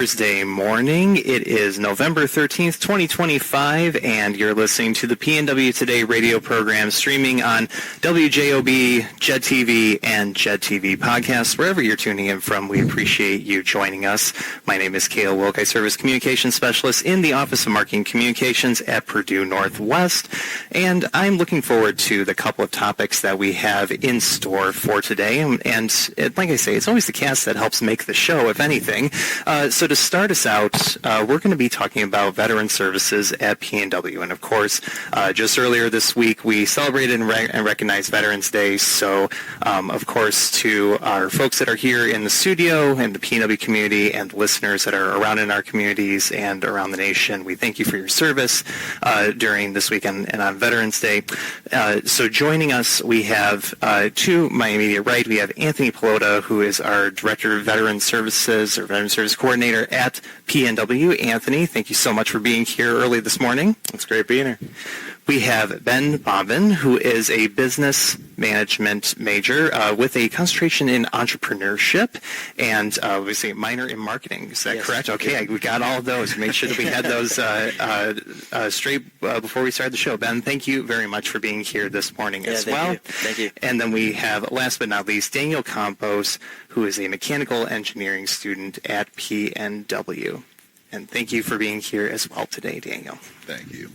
Thursday morning. It is November 13th, 2025, and you're listening to the PNW Today radio program streaming on WJOB, JED TV, and JED TV podcasts. Wherever you're tuning in from, we appreciate you joining us. My name is Cale Wilk. I serve as Communications Specialist in the Office of Marketing Communications at Purdue Northwest, and I'm looking forward to the couple of topics that we have in store for today. And like I say, it's always the cast that helps make the show, if anything. So to start us out, we're going to be talking about veteran services at PNW. And of course, just earlier this week, we celebrated and recognized Veterans Day. So, of course, to our folks that are here in the studio and the PNW community and listeners that are around in our communities and around the nation, we thank you for your service during this weekend and on Veterans Day. So joining us, we have to my immediate right, we have Anthony Pelota, who is our Director of Veteran Services or Veteran Service Coordinator at PNW. Anthony, thank you so much for being here early this morning. It's great being here. We have Ben Bobbin, who is a business management major with a concentration in entrepreneurship and obviously a minor in marketing. Is that yes, correct? Okay, we got all of those. Made sure that we had those straight before we started the show. Ben, thank you very much for being here this morning as well. Thank you. And then we have, last but not least, Daniel Campos, who is a mechanical engineering student at PNW. And thank you for being here as well today, Daniel. Thank you.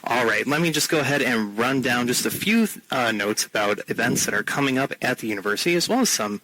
All right, let me just go ahead and run down just a few notes about events that are coming up at the university, as well as some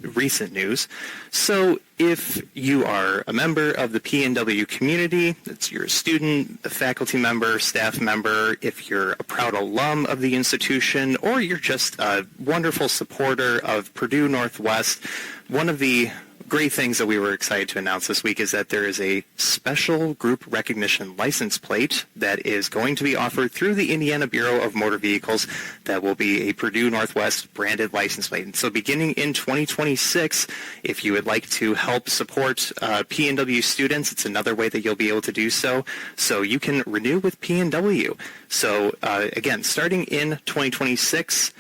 recent news. So if you are a member of the PNW community, that's you're a student, a faculty member, staff member, if you're a proud alum of the institution, or you're just a wonderful supporter of Purdue Northwest, one of the great things that we were excited to announce this week is that there is a special group recognition license plate that is going to be offered through the Indiana Bureau of Motor Vehicles that will be a Purdue Northwest branded license plate. And so beginning in 2026, if you would like to help support PNW students, it's another way that you'll be able to do so. So you can renew with PNW. So again, starting in 2026,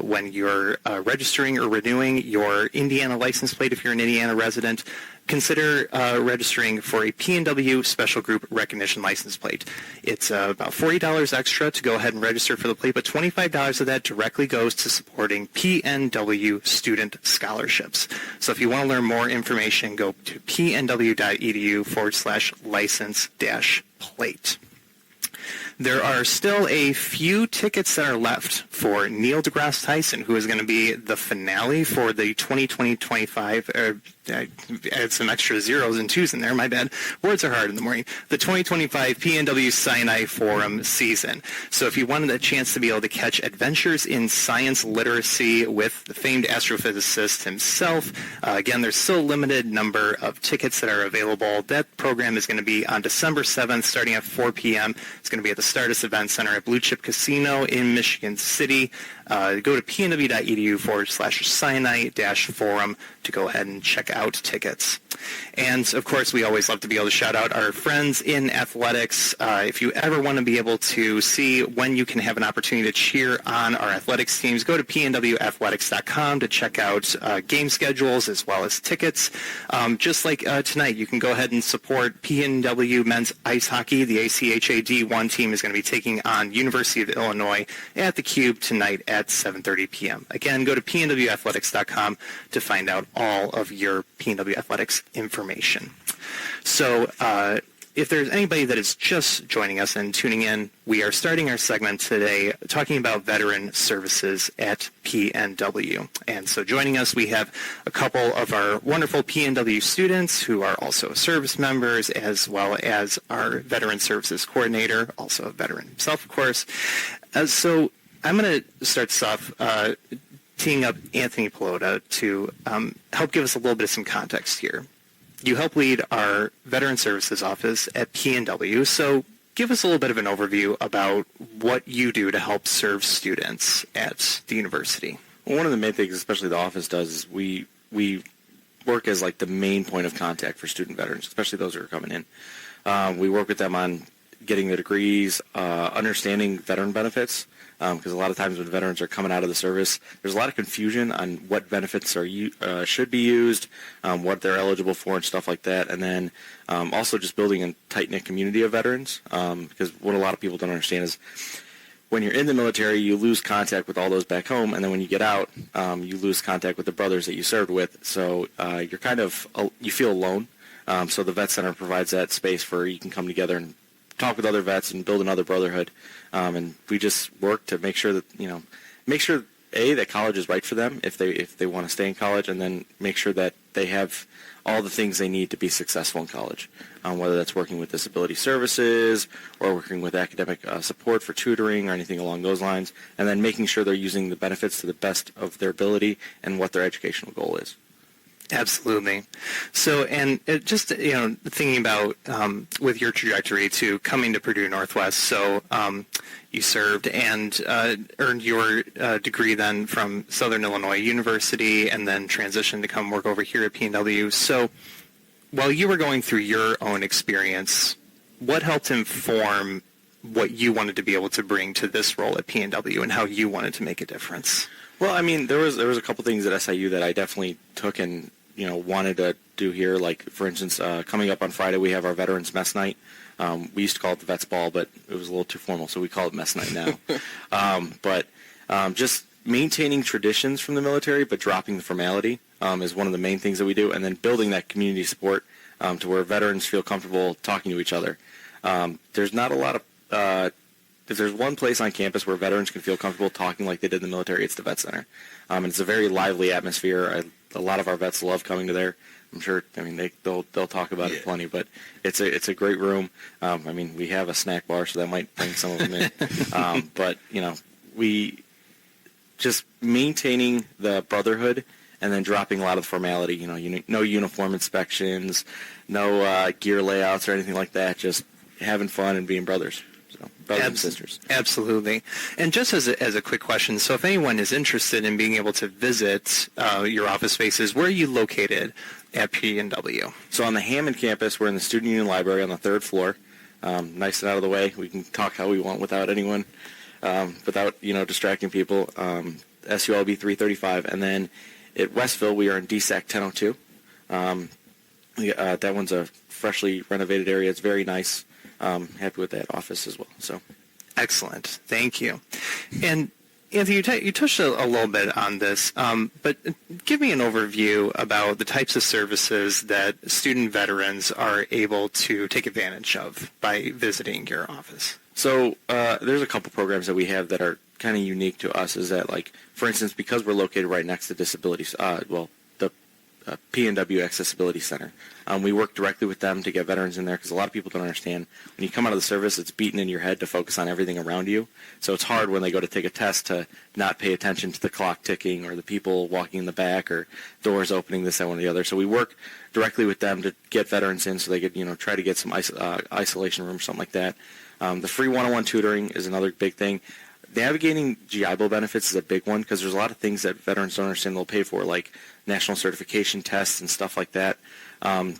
when you're registering or renewing your Indiana license plate, if you're an Indiana resident, consider registering for a PNW Special Group Recognition License Plate. It's about $40 extra to go ahead and register for the plate, but $25 of that directly goes to supporting PNW student scholarships. So if you want to learn more information, go to pnw.edu/license-plate. There are still a few tickets that are left for Neil deGrasse Tyson, who is going to be the finale for the 2020-25, add some extra zeros and twos in there, my bad. Words are hard in the morning. The 2025 PNW Sinai Forum season. So if you wanted a chance to be able to catch adventures in science literacy with the famed astrophysicist himself, again, there's still a limited number of tickets that are available. That program is going to be on December 7th, starting at 4 p.m. It's going to be at the Stardust Event Center at Blue Chip Casino in Michigan City. Go to pnw.edu/Sinai-forum to go ahead and check out tickets. And, of course, we always love to be able to shout out our friends in athletics. If you ever want to be able to see when you can have an opportunity to cheer on our athletics teams, go to pnwathletics.com to check out game schedules as well as tickets. Just like tonight, you can go ahead and support PNW men's ice hockey. The ACHA D1 team is going to be taking on University of Illinois at the Cube tonight at 7:30 p.m. Again, go to pnwathletics.com to find out all of your PNW athletics information. So if there's anybody that is just joining us and tuning in, we are starting our segment today talking about veteran services at PNW. And so joining us, we have a couple of our wonderful PNW students who are also service members, as well as our veteran services coordinator, also a veteran himself, of course. So I'm going to start this off teeing up Anthony Pelota to help give us a little bit of some context here. You help lead our Veteran Services Office at PNW, so give us a little bit of an overview about what you do to help serve students at the university. Well, one of the main things, especially the office does, is we work as like the main point of contact for student veterans, especially those who are coming in. We work with them on getting the degrees, understanding veteran benefits, because a lot of times when veterans are coming out of the service, there's a lot of confusion on what benefits should be used, what they're eligible for, and stuff like that. And then also just building a tight-knit community of veterans, because what a lot of people don't understand is when you're in the military, you lose contact with all those back home, and then when you get out, you lose contact with the brothers that you served with. So you're you feel alone. So the Vet Center provides that space where you can come together and talk with other vets and build another brotherhood. And we just work to make sure that, that college is right for them if they want to stay in college, and then make sure that they have all the things they need to be successful in college, whether that's working with disability services or working with academic support for tutoring or anything along those lines, and then making sure they're using the benefits to the best of their ability and what their educational goal is. Absolutely. So, and just, thinking about with your trajectory to coming to Purdue Northwest, so you served and earned your degree then from Southern Illinois University and then transitioned to come work over here at PNW. So while you were going through your own experience, what helped inform what you wanted to be able to bring to this role at PNW and how you wanted to make a difference? Well, I mean, there was a couple things at SIU that I definitely took and wanted to do here. Like, for instance, coming up on Friday, we have our Veterans Mess Night. We used to call it the Vets Ball, but it was a little too formal, so we call it Mess Night now. But just maintaining traditions from the military, but dropping the formality is one of the main things that we do, and then building that community support to where veterans feel comfortable talking to each other. There's not a lot of if there's one place on campus where veterans can feel comfortable talking like they did in the military, it's the Vet Center. And it's a very lively atmosphere. A lot of our vets love coming to there. I'm sure. I mean, they'll talk about it plenty, but it's a great room. I mean, we have a snack bar, so that might bring some of them in. But we just maintaining the brotherhood and then dropping a lot of the formality. No uniform inspections, no gear layouts or anything like that. Just having fun and being brothers. Brothers and sisters. Absolutely. And just as a quick question, so if anyone is interested in being able to visit your office spaces, where are you located at PNW? So on the Hammond campus, we're in the Student Union Library on the 3rd floor. Nice and out of the way. We can talk how we want without anyone, without distracting people. SULB 335. And then at Westville, we are in DSAC 1002. That one's a freshly renovated area. It's very nice. Happy with that office as well. So, excellent. Thank you. And Anthony, you touched a little bit on this, but give me an overview about the types of services that student veterans are able to take advantage of by visiting your office. So there's a couple programs that we have that are kind of unique to us. Is that, like, for instance, because we're located right next to disabilities, the PNW Accessibility Center. We work directly with them to get veterans in there because a lot of people don't understand. When you come out of the service, it's beaten in your head to focus on everything around you. So it's hard when they go to take a test to not pay attention to the clock ticking or the people walking in the back or doors opening, this, that, one, or the other. So we work directly with them to get veterans in so they could, try to get some isolation room or something like that. The free one-on-one tutoring is another big thing. Navigating GI Bill benefits is a big one because there's a lot of things that veterans don't understand they'll pay for, like national certification tests and stuff like that. And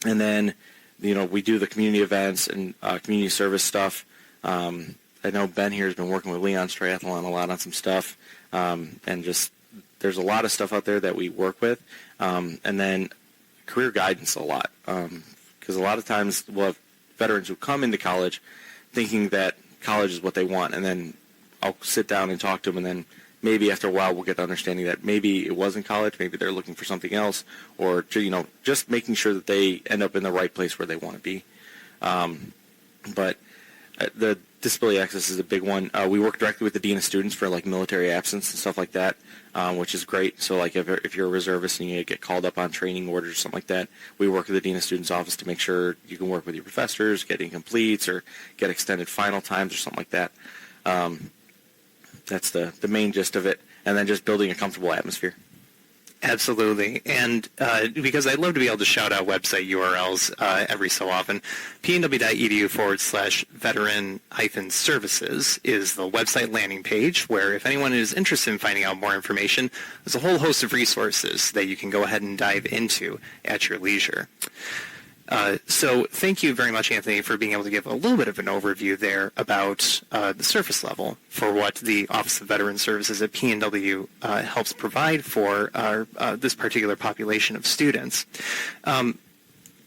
then, we do the community events and community service stuff. I know Ben here has been working with Leon's Triathlon a lot on some stuff. And just there's a lot of stuff out there that we work with. And then career guidance a lot. Because a lot of times we'll have veterans who come into college thinking that college is what they want, and then I'll sit down and talk to them, and then maybe after a while we'll get the understanding that maybe it wasn't college, maybe they're looking for something else, or just making sure that they end up in the right place where they want to be. But the disability access is a big one. We work directly with the dean of students for like military absence and stuff like that, which is great. So like if you're a reservist and you get called up on training orders or something like that, we work with the dean of students office to make sure you can work with your professors, get incompletes, or get extended final times or something like that. That's the main gist of it, and then just building a comfortable atmosphere. Absolutely. And because I love to be able to shout out website URLs every so often, pnw.edu/veteran-services is the website landing page where if anyone is interested in finding out more information, there's a whole host of resources that you can go ahead and dive into at your leisure. So thank you very much, Anthony, for being able to give a little bit of an overview there about the surface level for what the Office of Veteran Services at PNW helps provide for this particular population of students.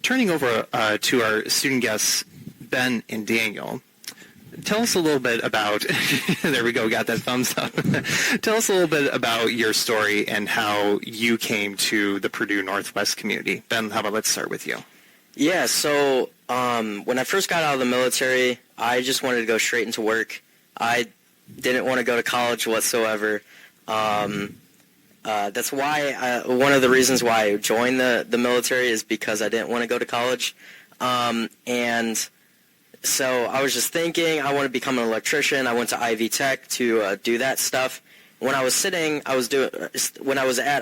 Turning over to our student guests, Ben and Daniel, tell us a little bit about, there we go, got that thumbs up. Tell us a little bit about your story and how you came to the Purdue Northwest community. Ben, how about let's start with you? Yeah, so when I first got out of the military, I just wanted to go straight into work. I didn't want to go to college whatsoever. That's why one of the reasons why I joined the military is because I didn't want to go to college. And so I was just thinking I want to become an electrician. I went to Ivy Tech to do that stuff. When I was at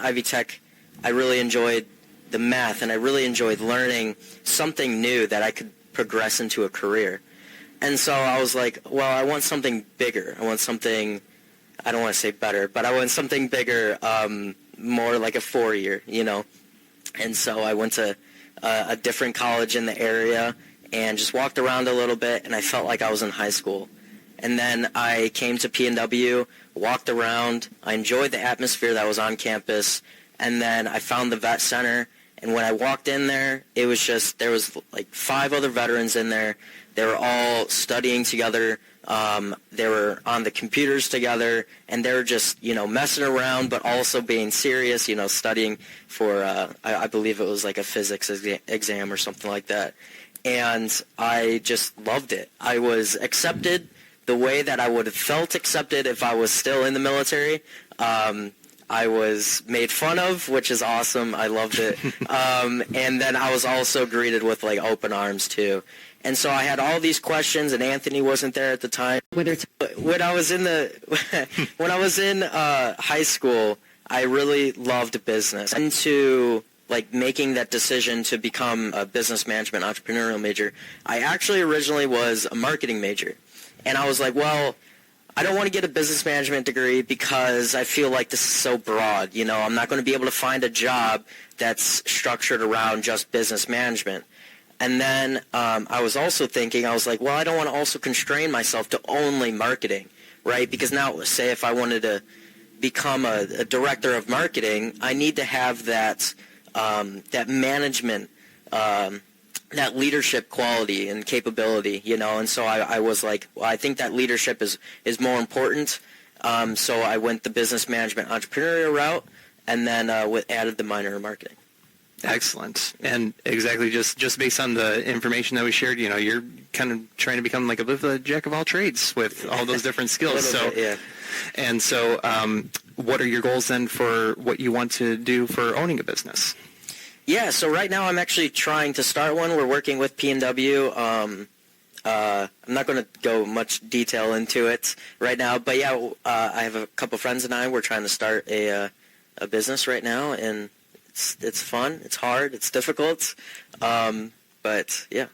Ivy Tech, I really enjoyed the math, and I really enjoyed learning something new that I could progress into a career. And so I was like, well, I want something bigger. I want something, I don't want to say better, but I want something bigger, more like a 4-year, you know. And so I went to a different college in the area and just walked around a little bit, and I felt like I was in high school. And then I came to PNW, walked around, I enjoyed the atmosphere that was on campus, and then I found the Vet Center. And when I walked in there, it was just, there was like 5 other veterans in there. They were all studying together. They were on the computers together, and they were just, you know, messing around, but also being serious, you know, studying for, I believe it was like a physics exam or something like that. And I just loved it. I was accepted the way that I would have felt accepted if I was still in the military. I was made fun of, which is awesome. I loved it. And then I was also greeted with like open arms too. And so I had all these questions, and Anthony wasn't there at the time. When I was in high school, I really loved business. And to like making that decision to become a business management entrepreneurial major, I actually originally was a marketing major. And I was like, well, I don't want to get a business management degree because I feel like this is so broad. You know, I'm not going to be able to find a job that's structured around just business management. And then I was also thinking, I was like, well, I don't want to also constrain myself to only marketing, right? Because now, say if I wanted to become a director of marketing, I need to have that that management, that leadership quality and capability, you know. And so I was like, well, I think that leadership is more important. So I went the business management entrepreneurial route, and then added the minor in marketing. Excellent. And exactly, just based on the information that we shared, you know, you're kind of trying to become like a bit of a jack of all trades with all those different skills. So, yeah. And so what are your goals then for what you want to do for owning a business? Yeah, so right now I'm actually trying to start one. We're working with PNW. I'm not going to go much detail into it right now, but yeah, I have a couple friends and I, we're trying to start a business right now, and it's fun, it's hard, it's difficult, but yeah.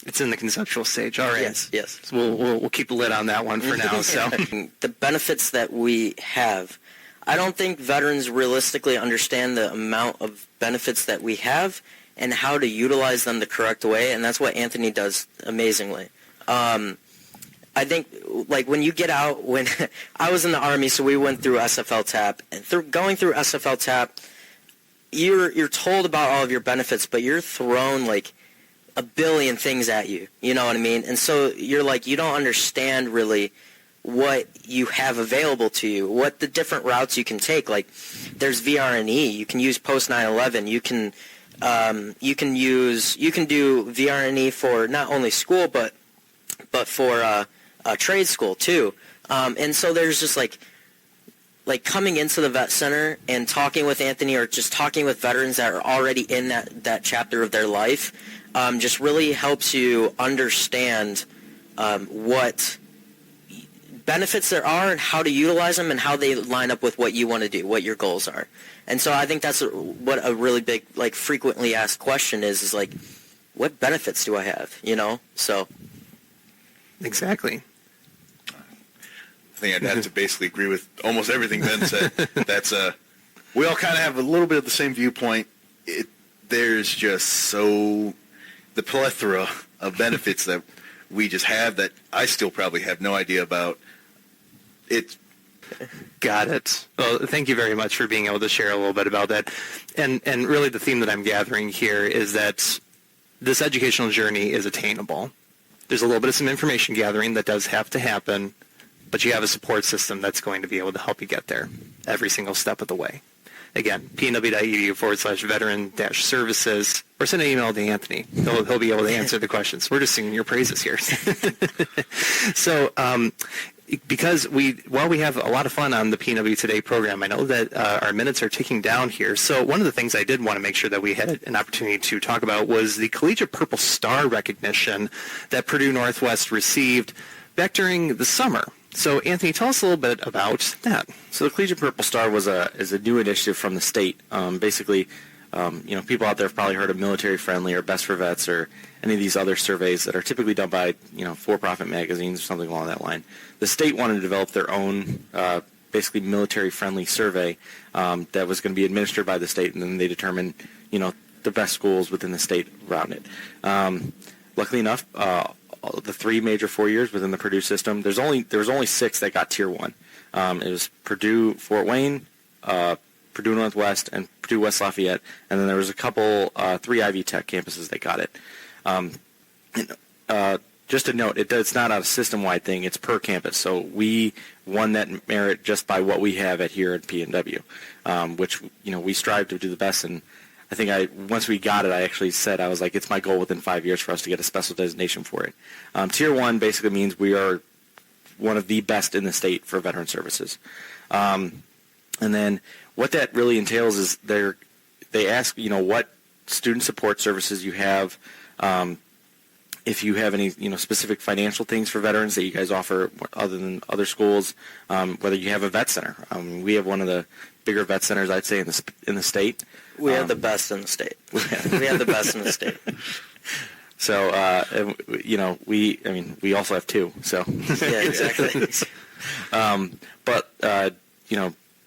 It's in the conceptual stage. All right. Yes. So we'll keep a lid on that one for now. So the benefits that we have, I don't think veterans realistically understand the amount of benefits that we have and how to utilize them the correct way, and that's what Anthony does amazingly. I think, like, when you get out, when I was in the Army, so we went through SFL TAP, and going through SFL TAP, you're told about all of your benefits, but you're thrown, like, a billion things at you, you know what I mean? And so you're like, you don't understand really what you have available to you, what the different routes you can take. Like, there's VRNE, you can use post 9/11, you can do VRNE for not only school but for trade school too. And so there's just like coming into the vet center and talking with Anthony, or just talking with veterans that are already in that chapter of their life, just really helps you understand what benefits there are and how to utilize them and how they line up with what you want to do, what your goals are. And so I think that's what a really big, like, frequently asked question is like, what benefits do I have, you know? So. Exactly. I think I'd have to basically agree with almost everything Ben said. That's we all kind of have a little bit of the same viewpoint. There's the plethora of benefits that we just have that I still probably have no idea about. It. Got it. Well, thank you very much for being able to share a little bit about that. And really the theme that I'm gathering here is that this educational journey is attainable. There's a little bit of some information gathering that does have to happen, but you have a support system that's going to be able to help you get there every single step of the way. Again, pnw.edu/veteran-services, or send an email to Anthony. He'll be able to answer the questions. We're just singing your praises here. So, because while we have a lot of fun on the PNW Today program, I know that our minutes are ticking down here. So one of the things I did want to make sure that we had an opportunity to talk about was the Collegiate Purple Star recognition that Purdue Northwest received back during the summer. So Anthony, tell us a little bit about that. So the Collegiate Purple Star is a new initiative from the state. Basically, people out there have probably heard of Military Friendly or Best for Vets or any of these other surveys that are typically done by for-profit magazines or something along that line. The state wanted to develop their own basically military-friendly survey that was going to be administered by the state, and then they determined the best schools within the state around it. Luckily enough, the 3 major 4 years within the Purdue system, there was only 6 that got Tier 1. It was Purdue Fort Wayne, Purdue Northwest, and Purdue West Lafayette, and then there was a couple 3 Ivy Tech campuses that got it. Just a note, it's not a system-wide thing; it's per campus. So we won that merit just by what we have here at PNW, which we strive to do the best. And I think once we got it, I actually said I was like, it's my goal within 5 years for us to get a special designation for it. Tier 1 basically means we are one of the best in the state for veteran services. And then what that really entails is they ask what student support services you have. If you have any specific financial things for veterans that you guys offer other than other schools, whether you have a vet center. We have one of the bigger vet centers, I'd say, in the state. We have the best in the state. We have the best in the state. So we also have 2. So yeah, exactly. But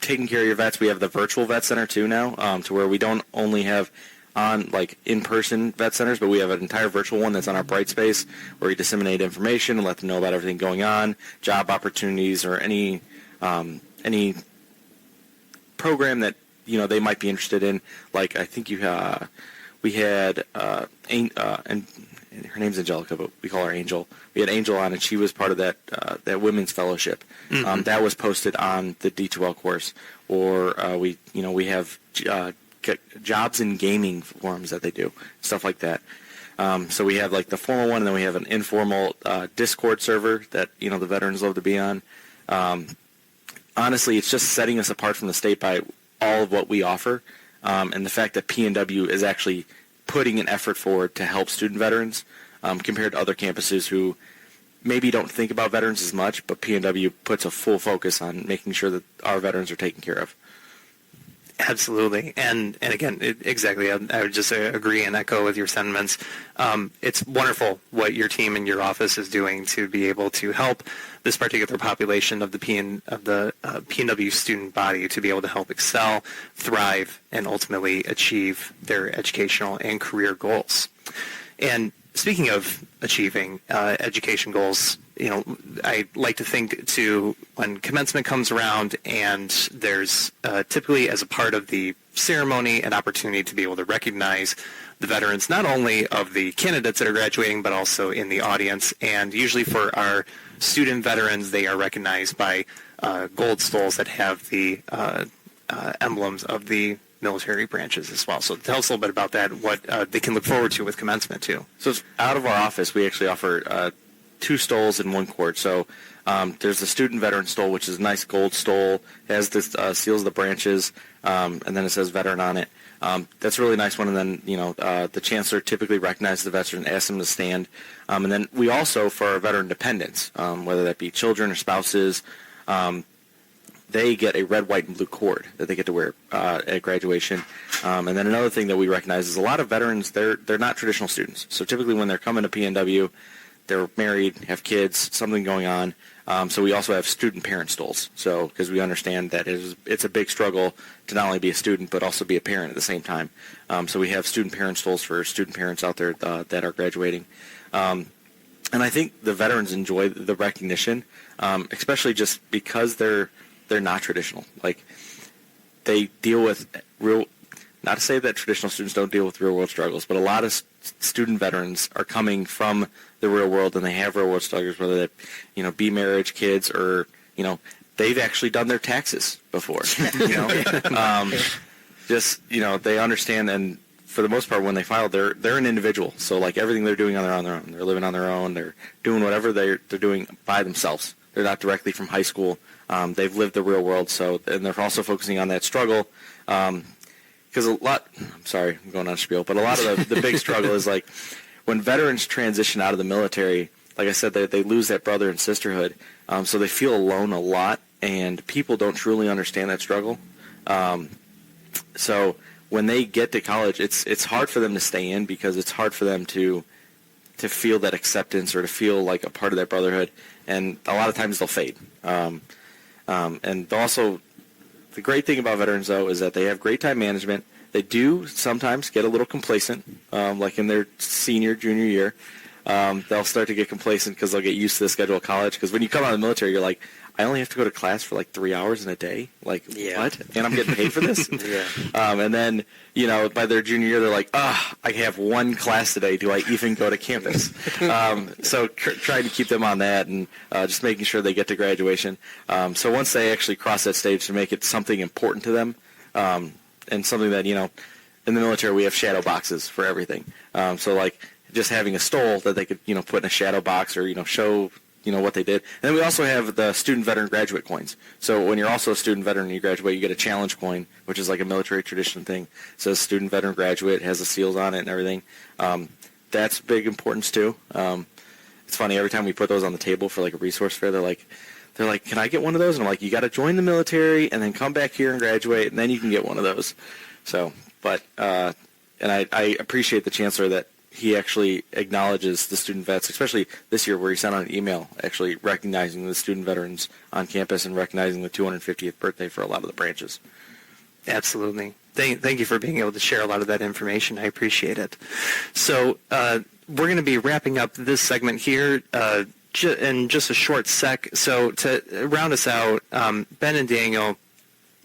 taking care of your vets, we have the virtual vet center too now, to where we don't only have in-person vet centers, but we have an entire virtual one that's on our Brightspace where we disseminate information and let them know about everything going on, job opportunities, or any program that they might be interested in. Like I think we had and her name's Angelica, but we call her Angel. We had Angel on, and she was part of that women's fellowship. Mm-hmm. That was posted on the D2L course, or we have jobs in gaming forums that they do, stuff like that. So we have the formal one, and then we have an informal Discord server that the veterans love to be on. Honestly, it's just setting us apart from the state by all of what we offer, and the fact that PNW is actually putting an effort forward to help student veterans compared to other campuses who maybe don't think about veterans as much, but PNW puts a full focus on making sure that our veterans are taken care of. Absolutely. And again, exactly, I would just agree and echo with your sentiments. It's wonderful what your team and your office is doing to be able to help this particular population of the PNW student body to be able to help excel, thrive, and ultimately achieve their educational and career goals. And speaking of achieving education goals, I like to think to when commencement comes around, and there's typically as a part of the ceremony an opportunity to be able to recognize the veterans, not only of the candidates that are graduating, but also in the audience. And usually for our student veterans, they are recognized by gold stoles that have the emblems of the military branches as well. So tell us a little bit about that, what they can look forward to with commencement too. So out of our office, we actually offer 2 stoles in 1 quart. So there's the student veteran stole, which is a nice gold stole. It has this seals the branches, and then it says veteran on it. That's a really nice one. And then the chancellor typically recognizes the veteran, asks them to stand. And then we also, for our veteran dependents, whether that be children or spouses, they get a red, white, and blue cord that they get to wear at graduation. And then another thing that we recognize is a lot of veterans, they're not traditional students. So typically when they're coming to PNW, they're married, have kids, something going on. So we also have student parent stoles. So because we understand that it's a big struggle to not only be a student but also be a parent at the same time. So we have student parent stoles for student parents out there that are graduating. And I think the veterans enjoy the recognition, especially just because they're not traditional. Like, they deal with real. Not to say that traditional students don't deal with real-world struggles, but a lot of student veterans are coming from the real world, and they have real-world struggles, whether that, be marriage, kids, or, they've actually done their taxes before. They understand, and for the most part, when they file, they're an individual. So, like, everything they're doing on their own. They're living on their own. They're doing whatever they're doing by themselves. They're not directly from high school. They've lived the real world, and they're also focusing on that struggle. Because I'm sorry, I'm going on a spiel, but a lot of the big struggle is, like, when veterans transition out of the military, like I said, they lose that brother and sisterhood, so they feel alone a lot, and people don't truly understand that struggle. So when they get to college, it's hard for them to stay in, because it's hard for them to feel that acceptance or to feel like a part of that brotherhood, and a lot of times they'll fade. And also, the great thing about veterans, though, is that they have great time management. They do sometimes get a little complacent, like in their senior, junior year. They'll start to get complacent because they'll get used to the schedule of college. Because when you come out of the military, you're like, I only have to go to class for like 3 hours in a day? Like, what? And I'm getting paid for this? And then, by their junior year, they're like, I have one class today. Do I even go to campus? So trying to keep them on that, and just making sure they get to graduation. So once they actually cross that stage, to make it something important to them, and something that, in the military we have shadow boxes for everything. So like just having a stole that they could, put in a shadow box, or, show what they did. And then we also have the student veteran graduate coins. So when you're also a student veteran and you graduate, you get a challenge coin, which is like a military tradition thing. It says student veteran graduate, has the seals on it and everything. That's big importance too. It's funny, every time we put those on the table for like a resource fair, they're like, can I get one of those? And I'm like, you got to join the military and then come back here and graduate, and then you can get one of those. So, but, and I appreciate the chancellor that he actually acknowledges the student vets, especially this year where he sent out an email actually recognizing the student veterans on campus and recognizing the 250th birthday for a lot of the branches. Absolutely. Thank you for being able to share a lot of that information. I appreciate it. So we're going to be wrapping up this segment here in just a short sec. So to round us out, Ben and Daniel,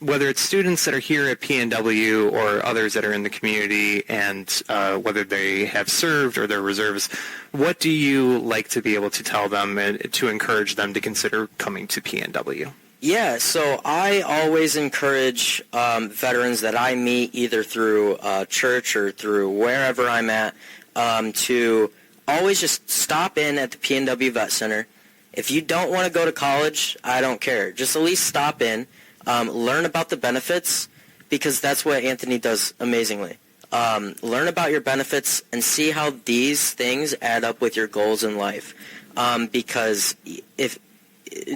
whether it's students that are here at PNW or others that are in the community, and whether they have served or they're reservists, what do you like to be able to tell them and to encourage them to consider coming to PNW? Yeah, so I always encourage veterans that I meet either through church or through wherever I'm at to always just stop in at the PNW Vet Center. If you don't want to go to college, I don't care. Just at least stop in. Learn about the benefits, because that's what Anthony does amazingly. Learn about your benefits and see how these things add up with your goals in life. Because if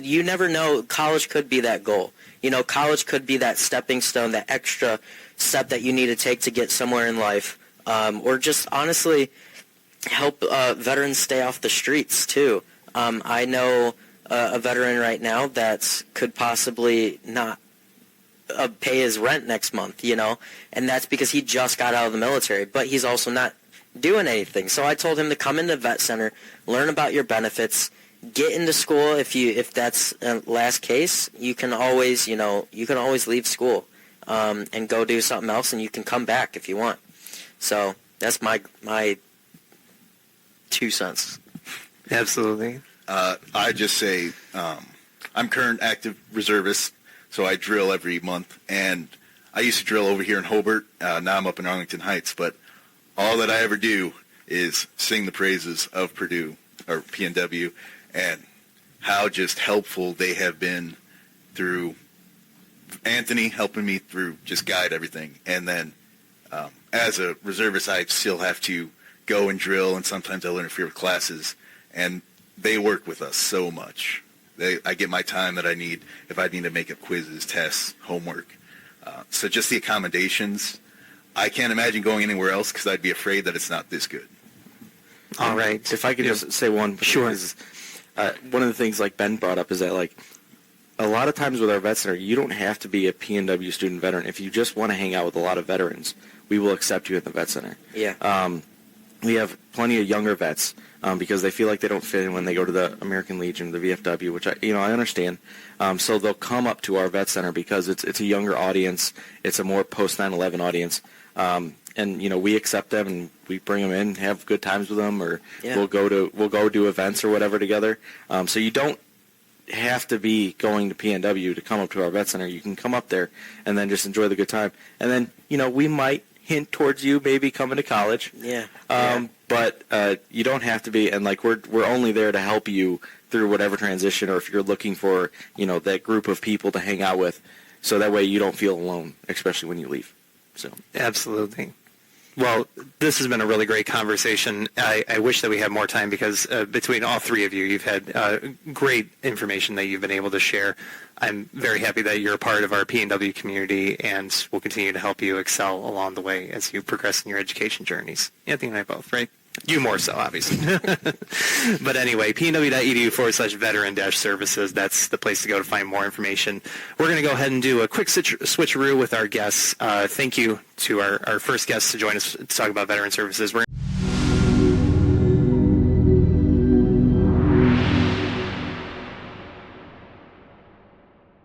you never know, college could be that goal. College could be that stepping stone, that extra step that you need to take to get somewhere in life. Or just honestly help veterans stay off the streets too. I know a veteran right now that could possibly not pay his rent next month, and that's because he just got out of the military, but he's also not doing anything. So I told him to come into the vet center, learn about your benefits, get into school. If that's a last case, you can always, leave school and go do something else, and you can come back if you want. So that's my 2 cents. Absolutely. I just say I'm current active reservist, so I drill every month. And I used to drill over here in Hobart. Now I'm up in Arlington Heights. But all that I ever do is sing the praises of Purdue or PNW and how just helpful they have been through Anthony helping me through just guide everything. And then as a reservist, I still have to go and drill, and sometimes I'll interfere with classes. And they work with us so much. I get my time that I need if I need to make up quizzes, tests, homework. So just the accommodations, I can't imagine going anywhere else because I'd be afraid that it's not this good. All right. If I could just say one. Sure. Is, one of the things like Ben brought up is that like a lot of times with our vet center, you don't have to be a PNW student veteran. If you just want to hang out with a lot of veterans, we will accept you at the vet center. Yeah. We have plenty of younger vets because they feel like they don't fit in when they go to the American Legion, the VFW, which I understand. So they'll come up to our vet center because it's a younger audience. It's a more post 9/11 audience. And we accept them and we bring them in, have good times with them, or we'll go do events or whatever together. So you don't have to be going to PNW to come up to our vet center. You can come up there and then just enjoy the good time. And then we might hint towards you maybe coming to college. Yeah. But you don't have to be. And like we're only there to help you through whatever transition, or if you're looking for that group of people to hang out with, so that way you don't feel alone, especially when you leave. So Absolutely. Well, this has been a really great conversation. I wish that we had more time because between all three of you, you've had great information that you've been able to share. I'm very happy that you're a part of our PNW community, and we'll continue to help you excel along the way as you progress in your education journeys. Anthony and I both, right? You more so, obviously. But anyway, pnw.edu/veteran-services, that's the place to go to find more information. We're going to go ahead and do a quick switcheroo with our guests. Thank you to our first guests to join us to talk about veteran services. We're